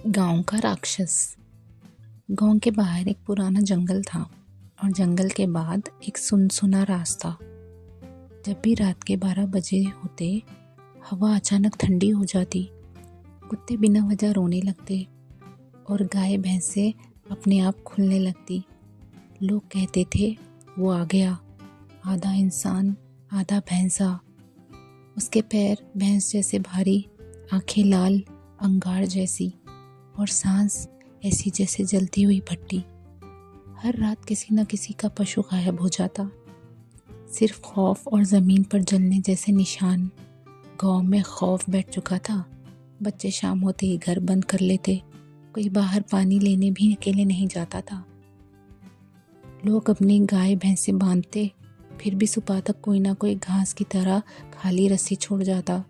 गांव का राक्षस। गांव के बाहर एक पुराना जंगल था और जंगल के बाद एक सुनसुना रास्ता। जब भी रात के 12 बजे होते, हवा अचानक ठंडी हो जाती, कुत्ते बिना वजह रोने लगते और गाय भैंसे अपने आप खुलने लगती। लोग कहते थे वो आ गया, आधा इंसान आधा भैंसा। उसके पैर भैंस जैसे भारी, आंखें लाल अंगार जैसी और सांस ऐसी जैसे जलती हुई भट्टी। हर रात किसी न किसी का पशु गायब हो जाता, सिर्फ खौफ और ज़मीन पर जलने जैसे निशान। गांव में खौफ बैठ चुका था। बच्चे शाम होते ही घर बंद कर लेते, कोई बाहर पानी लेने भी अकेले नहीं जाता था। लोग अपनी गाय भैंसे बांधते, फिर भी सुबह तक कोई ना कोई घास की तरह खाली रस्सी छोड़ जाता।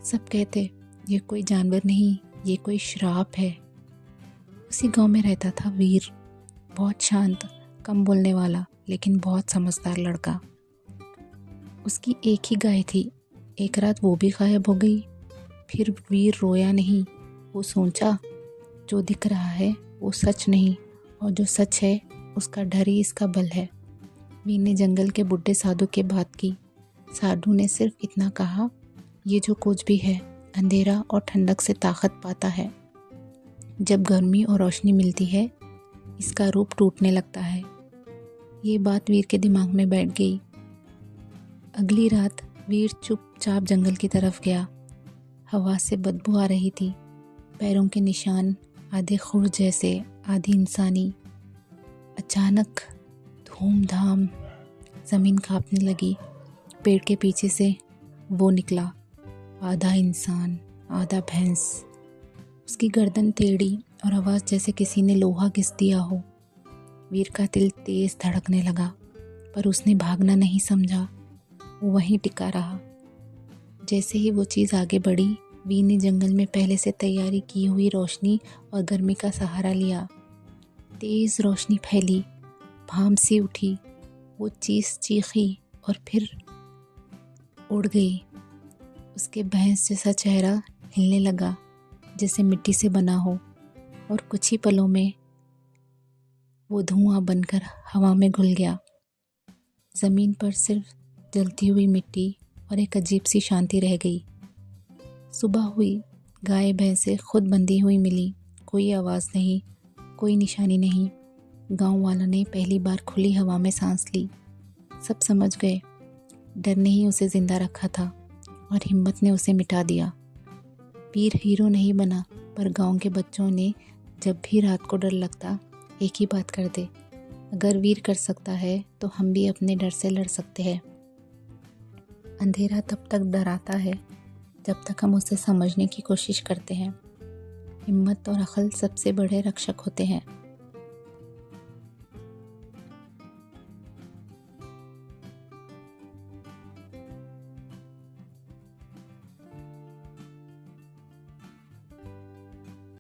सब कहते ये कोई जानवर नहीं, ये कोई श्राप है। उसी गांव में रहता था वीर, बहुत शांत, कम बोलने वाला लेकिन बहुत समझदार लड़का। उसकी एक ही गाय थी। एक रात वो भी गायब हो गई। फिर वीर रोया नहीं, वो सोचा जो दिख रहा है वो सच नहीं, और जो सच है उसका डर ही इसका बल है। वीर ने जंगल के बुढ़े साधु के बात की। साधु ने सिर्फ इतना कहा, ये जो कुछ भी है अंधेरा और ठंडक से ताकत पाता है। जब गर्मी और रोशनी मिलती है इसका रूप टूटने लगता है। ये बात वीर के दिमाग में बैठ गई। अगली रात वीर चुपचाप जंगल की तरफ गया। हवा से बदबू आ रही थी, पैरों के निशान आधे खुर जैसे आधी इंसानी। अचानक धूमधाम जमीन कांपने लगी। पेड़ के पीछे से वो निकला, आधा इंसान आधा भैंस। उसकी गर्दन टेढ़ी और आवाज़ जैसे किसी ने लोहा घिस दिया हो। वीर का दिल तेज धड़कने लगा, पर उसने भागना नहीं समझा। वो वहीं टिका रहा। जैसे ही वो चीज़ आगे बढ़ी, वीर ने जंगल में पहले से तैयारी की हुई रोशनी और गर्मी का सहारा लिया। तेज़ रोशनी फैली, भाप सी उठी, वो चीज़ चीखी और फिर उड़ गई। उसके भैंस जैसा चेहरा हिलने लगा जैसे मिट्टी से बना हो, और कुछ ही पलों में वो धुआं बनकर हवा में घुल गया। ज़मीन पर सिर्फ जलती हुई मिट्टी और एक अजीब सी शांति रह गई। सुबह हुई, गाय भैंसे खुद बंधी हुई मिली। कोई आवाज़ नहीं, कोई निशानी नहीं। गांव वालों ने पहली बार खुली हवा में सांस ली। सब समझ गए, डर ने ही उसे जिंदा रखा था और हिम्मत ने उसे मिटा दिया। वीर हीरो नहीं बना, पर गांव के बच्चों ने जब भी रात को डर लगता एक ही बात करते, अगर वीर कर सकता है तो हम भी अपने डर से लड़ सकते हैं। अंधेरा तब तक डराता है जब तक हम उसे समझने की कोशिश करते हैं। हिम्मत और अक्ल सबसे बड़े रक्षक होते हैं।